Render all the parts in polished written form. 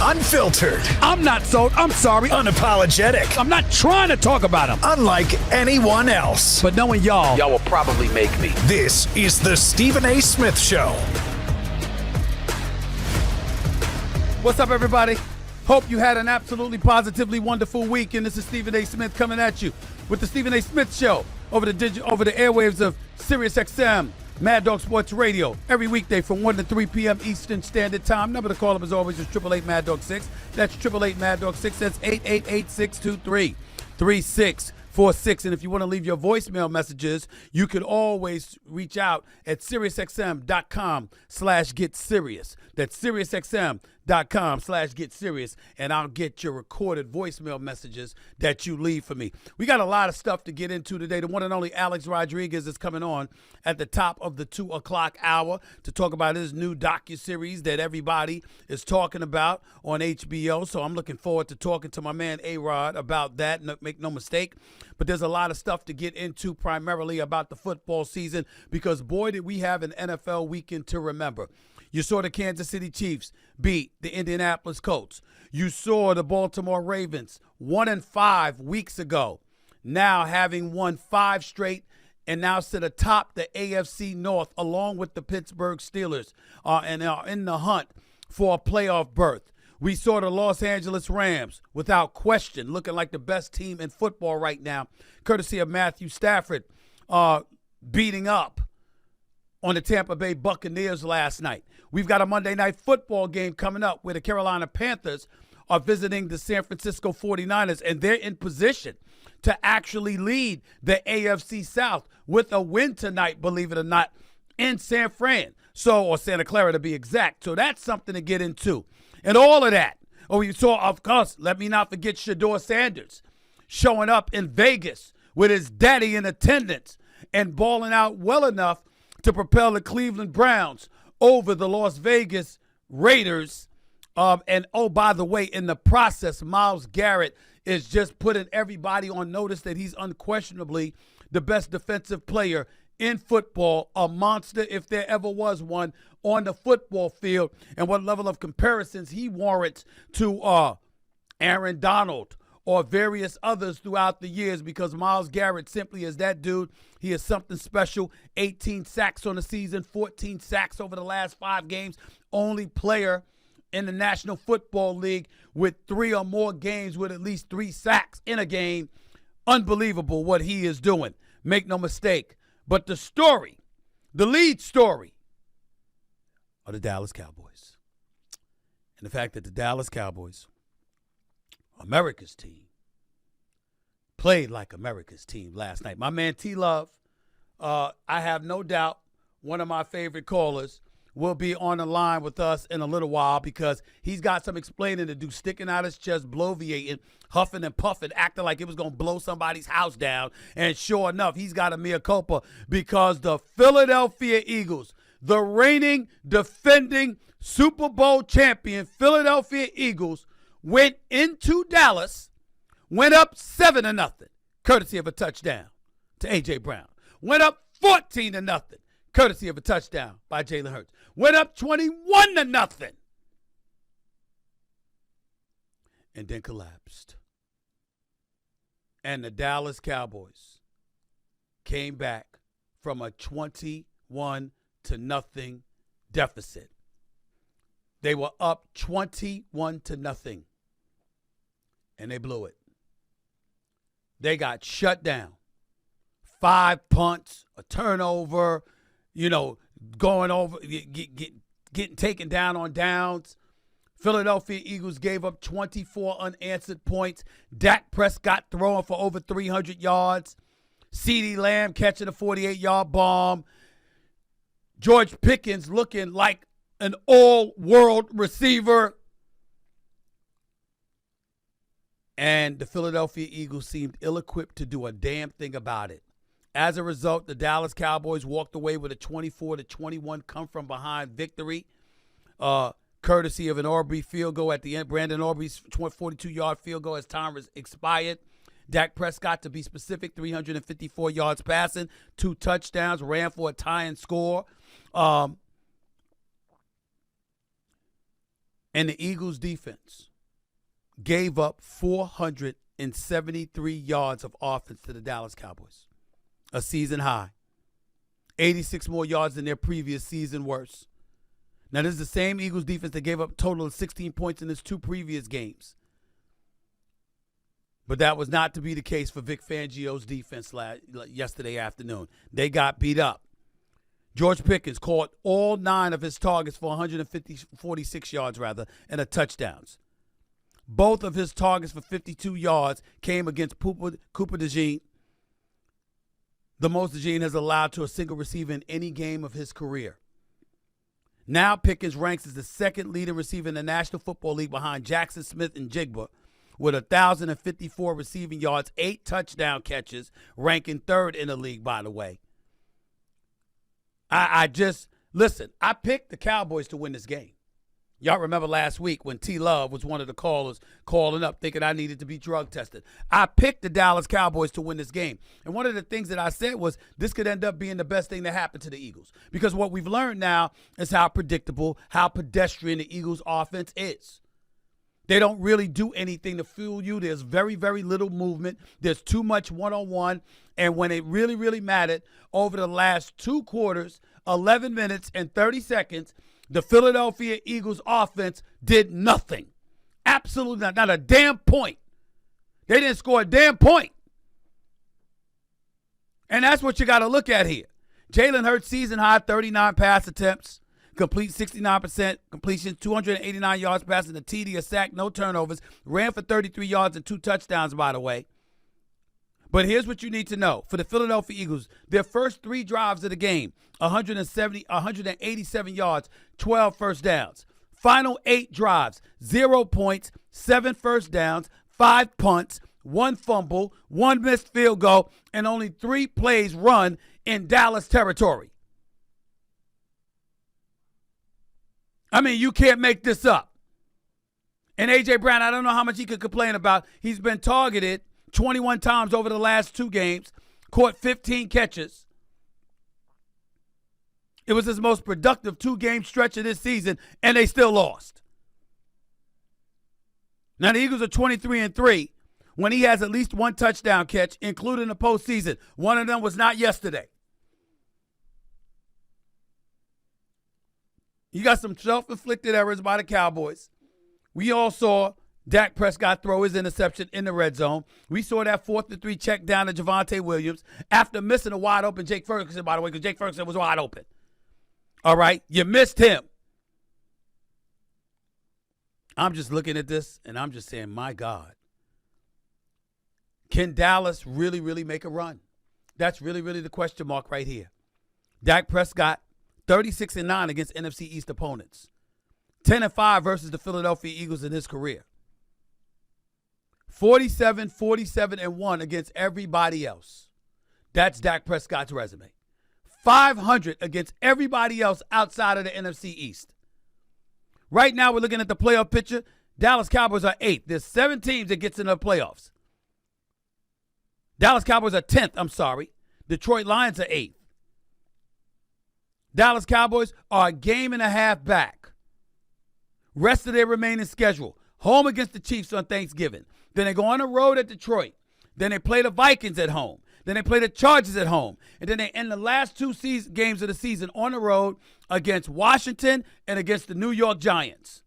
Unfiltered. I'm not sold. I'm sorry. Unapologetic. I'm not trying to talk about them. Unlike anyone else. But knowing y'all will probably make me. This is the Stephen A. Smith Show. What's up, everybody? Hope you had an absolutely positively wonderful week. And this is Stephen A. Smith coming at you with the Stephen A. Smith Show over the airwaves of SiriusXM, Mad Dog Sports Radio, every weekday from 1 to 3 p.m. Eastern Standard Time. Number to call up as always is 888 Mad Dog 6. That's 888 Mad Dog 6. That's 888-623-3646. And if you want to leave your voicemail messages, you can always reach out at SiriusXM.com/GetSerious. That's SiriusXM.com/GetSerious, and I'll get your recorded voicemail messages that you leave for me. We got a lot of stuff to get into today. The one and only Alex Rodriguez is coming on at the top of the 2 o'clock hour to talk about his new docuseries that everybody is talking about on HBO. So I'm looking forward to talking to my man A-Rod about that. Make no mistake. But there's a lot of stuff to get into, primarily about the football season, because boy, did we have an NFL weekend to remember. You saw the Kansas City Chiefs beat the Indianapolis Colts. You saw the Baltimore Ravens 1-5 weeks ago, now having won 5 straight and now sit atop the AFC North along with the Pittsburgh Steelers and are in the hunt for a playoff berth. We saw the Los Angeles Rams, without question, looking like the best team in football right now, courtesy of Matthew Stafford, beating up on the Tampa Bay Buccaneers last night. We've got a Monday Night Football game coming up where the Carolina Panthers are visiting the San Francisco 49ers, and they're in position to actually lead the AFC South with a win tonight, believe it or not, in San Fran. Or Santa Clara to be exact. So that's something to get into. And all of that. Oh, you saw, of course, let me not forget Shedeur Sanders showing up in Vegas with his daddy in attendance and balling out well enough to propel the Cleveland Browns over the Las Vegas Raiders. And, oh, by the way, in the process, Myles Garrett is just putting everybody on notice that he's unquestionably the best defensive player in football, a monster if there ever was one on the football field, and what level of comparisons he warrants to Aaron Donald or various others throughout the years, because Myles Garrett simply is that dude. He is something special. 18 sacks on the season, 14 sacks over the last 5 games. Only player in the National Football League with 3 or more games with at least 3 sacks in a game. Unbelievable what he is doing. Make no mistake. But the story, the lead story, are the Dallas Cowboys. And the fact that the Dallas Cowboys, America's team, played like America's team last night. My man T-Love, I have no doubt one of my favorite callers, will be on the line with us in a little while, because he's got some explaining to do, sticking out his chest, bloviating, huffing and puffing, acting like it was going to blow somebody's house down. And sure enough, he's got a mea culpa, because the Philadelphia Eagles, the reigning, defending Super Bowl champion Philadelphia Eagles, went into Dallas, went up 7-0, courtesy of a touchdown to A.J. Brown. Went up 14-0. Courtesy of a touchdown by Jalen Hurts. Went up 21-0. And then collapsed. And the Dallas Cowboys came back from a 21-0 deficit. They were up 21-0. And they blew it. They got shut down. 5 punts, a turnover, going over, getting taken down on downs. Philadelphia Eagles gave up 24 unanswered points. Dak Prescott throwing for over 300 yards. CeeDee Lamb catching a 48-yard bomb. George Pickens looking like an all-world receiver. And the Philadelphia Eagles seemed ill-equipped to do a damn thing about it. As a result, the Dallas Cowboys walked away with a 24-21 come-from-behind victory, courtesy of an Aubrey field goal at the end. Brandon Aubrey's 42-yard field goal as time expired. Dak Prescott, to be specific, 354 yards passing, 2 touchdowns, ran for a tying score. And And the Eagles defense gave up 473 yards of offense to the Dallas Cowboys, a season high. 86 more yards than their previous season worst. Now, this is the same Eagles defense that gave up a total of 16 points in its 2 previous games. But that was not to be the case for Vic Fangio's defense yesterday afternoon. They got beat up. George Pickens caught all 9 of his targets for 46 yards, and a touchdowns. Both of his targets for 52 yards came against Cooper DeJean, the most DeJean has allowed to a single receiver in any game of his career. Now Pickens ranks as the second leading receiver in the National Football League behind Jackson Smith and Jigba with 1,054 receiving yards, 8 touchdown catches, ranking 3rd in the league, by the way. I picked the Cowboys to win this game. Y'all remember last week when T. Love was one of the callers calling up thinking I needed to be drug tested. I picked the Dallas Cowboys to win this game. And one of the things that I said was this could end up being the best thing that happened to the Eagles. Because what we've learned now is how predictable, how pedestrian the Eagles offense is. They don't really do anything to fool you. There's very, very little movement. There's too much one-on-one. And when it really, really mattered, over the last 2 quarters, 11 minutes and 30 seconds, the Philadelphia Eagles offense did nothing. Absolutely not. Not a damn point. They didn't score a damn point. And that's what you got to look at here. Jalen Hurts season high 39 pass attempts. Complete 69% completion, 289 yards passing, a TD, a sack, no turnovers. Ran for 33 yards and 2 touchdowns, by the way. But here's what you need to know. For the Philadelphia Eagles, their first 3 drives of the game, 187 yards, 12 first downs. Final 8 drives, 0 points, 7 first downs, 5 punts, 1 fumble, 1 missed field goal, and only 3 plays run in Dallas territory. I mean, you can't make this up. And A.J. Brown, I don't know how much he could complain about. He's been targeted 21 times over the last 2 games, caught 15 catches. It was his most productive 2-game stretch of this season, and they still lost. Now, the Eagles are 23-3 when he has at least 1 touchdown catch, including the postseason. One of them was not yesterday. You got some self-inflicted errors by the Cowboys. We all saw Dak Prescott throw his interception in the red zone. We saw that 4th-and-3 check down to Javonte Williams after missing a wide-open Jake Ferguson, by the way, because Jake Ferguson was wide open. All right? You missed him. I'm just looking at this, and I'm just saying, my God. Can Dallas really, really make a run? That's really, really the question mark right here. Dak Prescott, 36-9 against NFC East opponents. 10-5 versus the Philadelphia Eagles in his career. 47-1 against everybody else. That's Dak Prescott's resume. 500 against everybody else outside of the NFC East. Right now, we're looking at the playoff picture. Dallas Cowboys are 8th. There's 7 teams that gets into the playoffs. Dallas Cowboys are 10th, Detroit Lions are 8th. Dallas Cowboys are a game and a half back. Rest of their remaining schedule. Home against the Chiefs on Thanksgiving. Then they go on the road at Detroit. Then they play the Vikings at home. Then they play the Chargers at home. And then they end the last 2 games of the season on the road against Washington and against the New York Giants.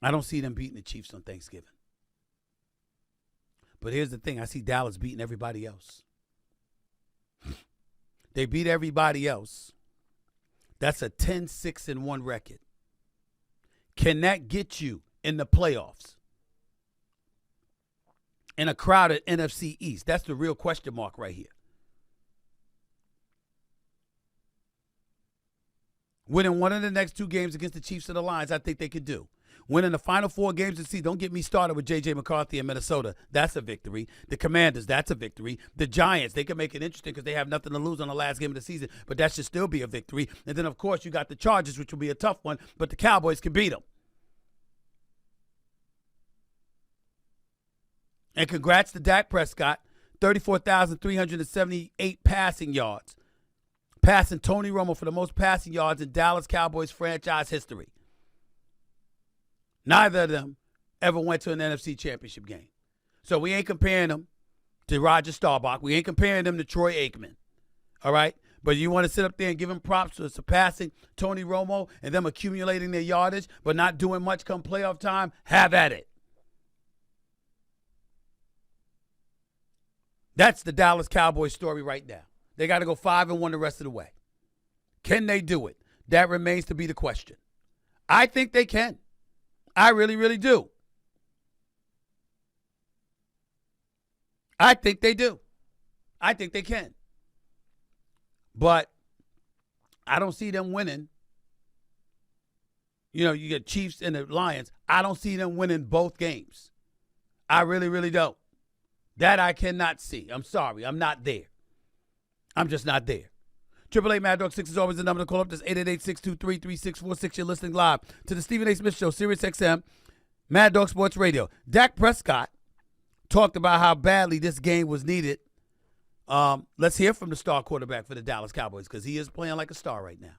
I don't see them beating the Chiefs on Thanksgiving. But here's the thing. I see Dallas beating everybody else. They beat everybody else. That's a 10-6-1 record. Can that get you in the playoffs? In a crowded NFC East? That's the real question mark right here. Winning one of the next 2 games against the Chiefs and the Lions, I think they could do. Winning the final 4 games of the season, don't get me started with J.J. McCarthy in Minnesota. That's a victory. The Commanders, that's a victory. The Giants, they can make it interesting because they have nothing to lose on the last game of the season, but that should still be a victory. And then, of course, you got the Chargers, which will be a tough one, but the Cowboys can beat them. And congrats to Dak Prescott, 34,378 passing passing Tony Romo for the most passing yards in Dallas Cowboys franchise history. Neither of them ever went to an NFC championship game. So we ain't comparing them to Roger Staubach. We ain't comparing them to Troy Aikman. All right? But you want to sit up there and give him props for surpassing Tony Romo and them accumulating their yardage but not doing much come playoff time? Have at it. That's the Dallas Cowboys story right now. They got to go 5-1 the rest of the way. Can they do it? That remains to be the question. I think they can. I really, really do. I think they do. I think they can. But I don't see them winning. You know, you get Chiefs and the Lions. I don't see them winning both games. I really, really don't. That I cannot see. I'm sorry. I'm not there. I'm just not there. 888 Mad Dog 6 is always the number to call up. That's 888-623-3646. You're listening live to the Stephen A. Smith Show, Sirius XM, Mad Dog Sports Radio. Dak Prescott talked about how badly this game was needed. Let's hear from the star quarterback for the Dallas Cowboys because he is playing like a star right now.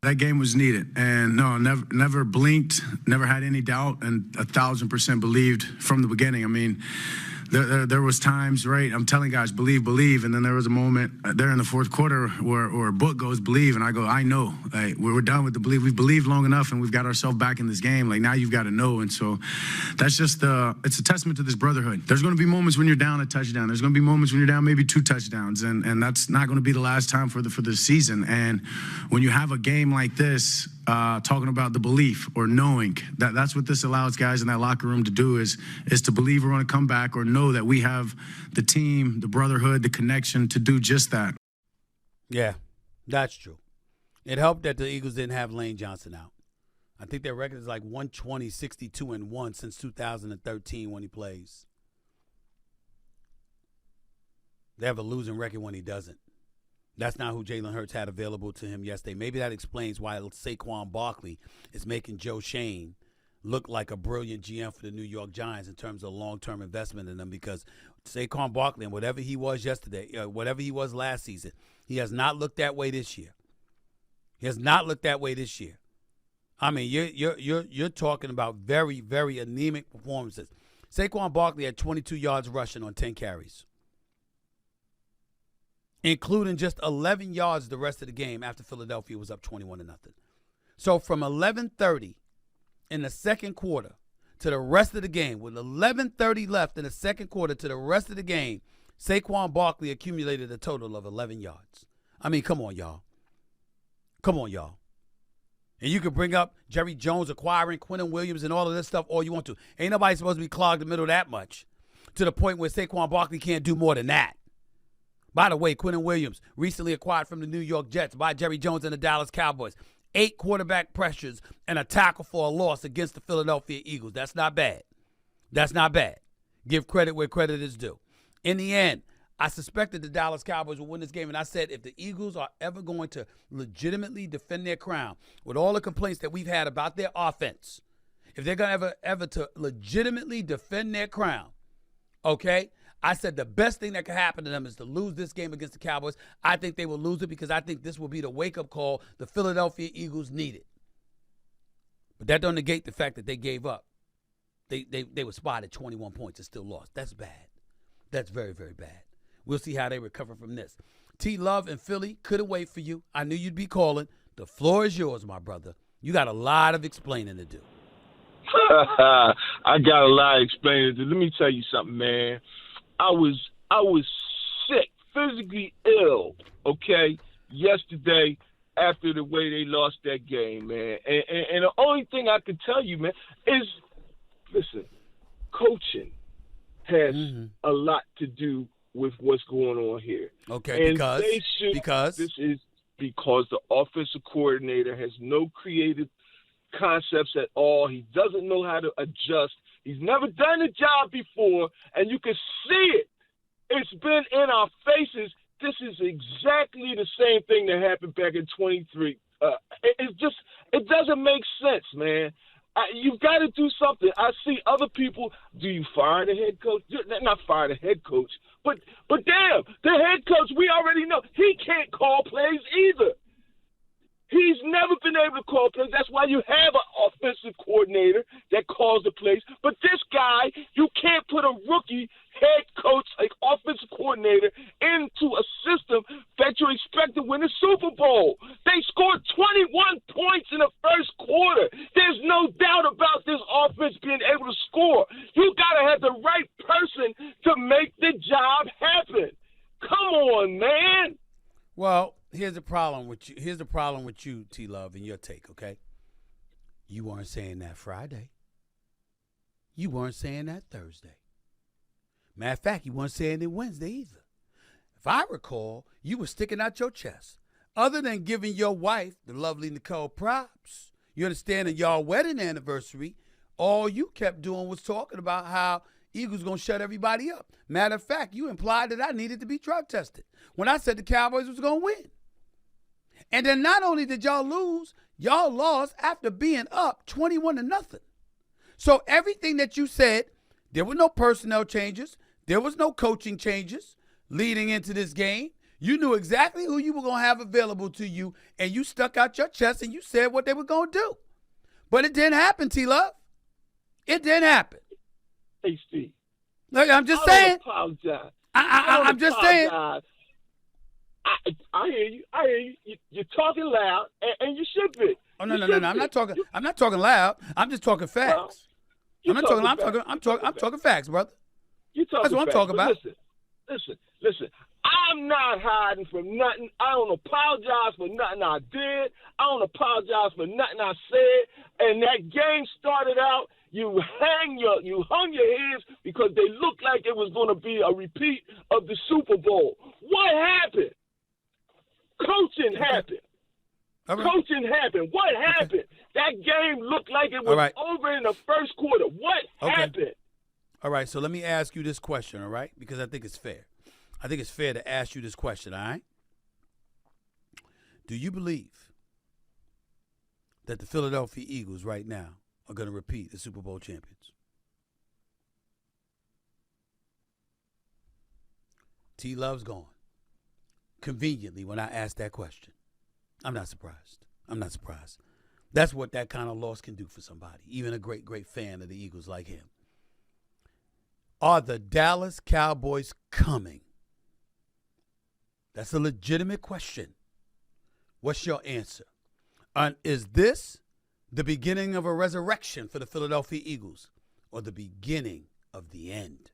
That game was needed, and no, never blinked, never had any doubt, and 1,000% believed from the beginning. I mean, there was times, right? I'm telling guys, believe, and then there was a moment there in the fourth quarter where a book goes, believe, and I go, I know. Like, we're done with the believe. We've believed long enough, and we've got ourselves back in this game. Like, now you've got to know, and so that's just it's a testament to this brotherhood. There's going to be moments when you're down a touchdown. There's going to be moments when you're down maybe 2 touchdowns, and that's not going to be the last time for the season. And when you have a game like this, talking about the belief or knowing that's what this allows guys in that locker room to do is to believe we're going to come back or know that we have the team, the brotherhood, the connection to do just that. Yeah, that's true. It helped that the Eagles didn't have Lane Johnson out. I think their record is like 120, 62-1 since 2013 when he plays. They have a losing record when he doesn't. That's not who Jalen Hurts had available to him yesterday. Maybe that explains why Saquon Barkley is making Joe Shane look like a brilliant GM for the New York Giants in terms of long-term investment in them, because Saquon Barkley and whatever he was yesterday, whatever he was last season, he has not looked that way this year. He has not looked that way this year. I mean, you're talking about very, very anemic performances. Saquon Barkley had 22 yards rushing on 10 carries, including just 11 yards the rest of the game after Philadelphia was up 21-0. So from 11:30 in the second quarter to the rest of the game, with 11:30 left in the second quarter to the rest of the game, Saquon Barkley accumulated a total of 11 yards. I mean, come on, y'all. Come on, y'all. And you can bring up Jerry Jones acquiring Quinnen Williams and all of this stuff all you want to. Ain't nobody supposed to be clogged in the middle that much to the point where Saquon Barkley can't do more than that. By the way, Quinnen Williams, recently acquired from the New York Jets by Jerry Jones and the Dallas Cowboys. 8 quarterback pressures and a tackle for a loss against the Philadelphia Eagles. That's not bad. That's not bad. Give credit where credit is due. In the end, I suspected the Dallas Cowboys would win this game, and I said if the Eagles are ever going to legitimately defend their crown, with all the complaints that we've had about their offense, if they're going to ever to legitimately defend their crown, okay, I said the best thing that could happen to them is to lose this game against the Cowboys. I think they will lose it because I think this will be the wake-up call the Philadelphia Eagles needed. But that don't negate the fact that they gave up. They were spotted 21 points and still lost. That's bad. That's very, very bad. We'll see how they recover from this. T. Love and Philly, couldn't wait for you. I knew you'd be calling. The floor is yours, my brother. You got a lot of explaining to do. I got a lot of explaining to do. Let me tell you something, man. I was sick, physically ill, okay, yesterday after the way they lost that game, man. And the only thing I can tell you, man, is, listen, coaching has a lot to do with what's going on here. Okay, and because this is because the offensive coordinator has no creative concepts at all. He doesn't know how to adjust. He's never done a job before, and you can see it. It's been in our faces. This is exactly the same thing that happened back in 23. It doesn't make sense, man. You've got to do something. I see other people. Do you fire the head coach? Not fire the head coach, but damn, the head coach. We already know he can't call plays either. He's never been able to call plays. That's why you have an offensive coordinator that calls the plays. But this guy, you can't put a rookie head coach, like offensive coordinator, into a system that you expect to win the Super Bowl. They scored 21 points in the first quarter. There's no doubt about this offense being able to score. You got to have the right person to make the job happen. Come on, man. Well, here's the problem with you. Here's the problem with you, T Love, and your take, okay? You weren't saying that Friday. You weren't saying that Thursday. Matter of fact, you weren't saying it Wednesday either. If I recall, you were sticking out your chest. Other than giving your wife, the lovely Nicole, props, you understand, that y'all wedding anniversary, all you kept doing was talking about how Eagles going to shut everybody up. Matter of fact, you implied that I needed to be drug tested when I said the Cowboys was going to win. And then not only did y'all lose, y'all lost after being up 21-0. So everything that you said, there were no personnel changes. There was no coaching changes leading into this game. You knew exactly who you were going to have available to you, and you stuck out your chest and you said what they were going to do. But it didn't happen, T-Love. It didn't happen. Hey, Steve. Look, I'm just saying. I apologize. I'm just saying. I hear you. I hear you. You're talking loud, and you should be. Oh no. I'm not talking. I'm not talking loud. I'm just talking facts. I'm not talking. I'm talking facts, brother. That's what I'm talking about. Listen. I'm not hiding from nothing. I don't apologize for nothing I did. I don't apologize for nothing I said. And that game started out. You hung your heads because they looked like it was going to be a repeat of the Super Bowl. What happened? Coaching happened. Right. Coaching happened. What happened? That game looked like it was over in the first quarter. What happened? All right, so let me ask you this question, all right? Because I think it's fair. I think it's fair to ask you this question, all right? Do you believe that the Philadelphia Eagles right now are going to repeat the Super Bowl champions? T-Love's gone. Conveniently, when I asked that question, I'm not surprised. That's what that kind of loss can do for somebody, even a great, great fan of the Eagles like him. Are the Dallas Cowboys coming? That's a legitimate question. What's your answer? And is this the beginning of a resurrection for the Philadelphia Eagles or the beginning of the end?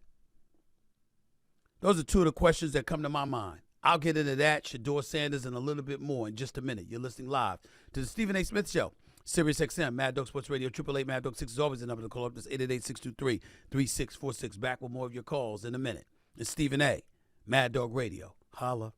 Those are two of the questions that come to my mind. I'll get into that, Shador Sanders, and a little bit more in just a minute. You're listening live to the Stephen A. Smith Show, Sirius XM, Mad Dog Sports Radio, 888 Mad Dog 6 is always the number to call up. That's 888-623-3646. Back with more of your calls in a minute. It's Stephen A. Mad Dog Radio. Holla.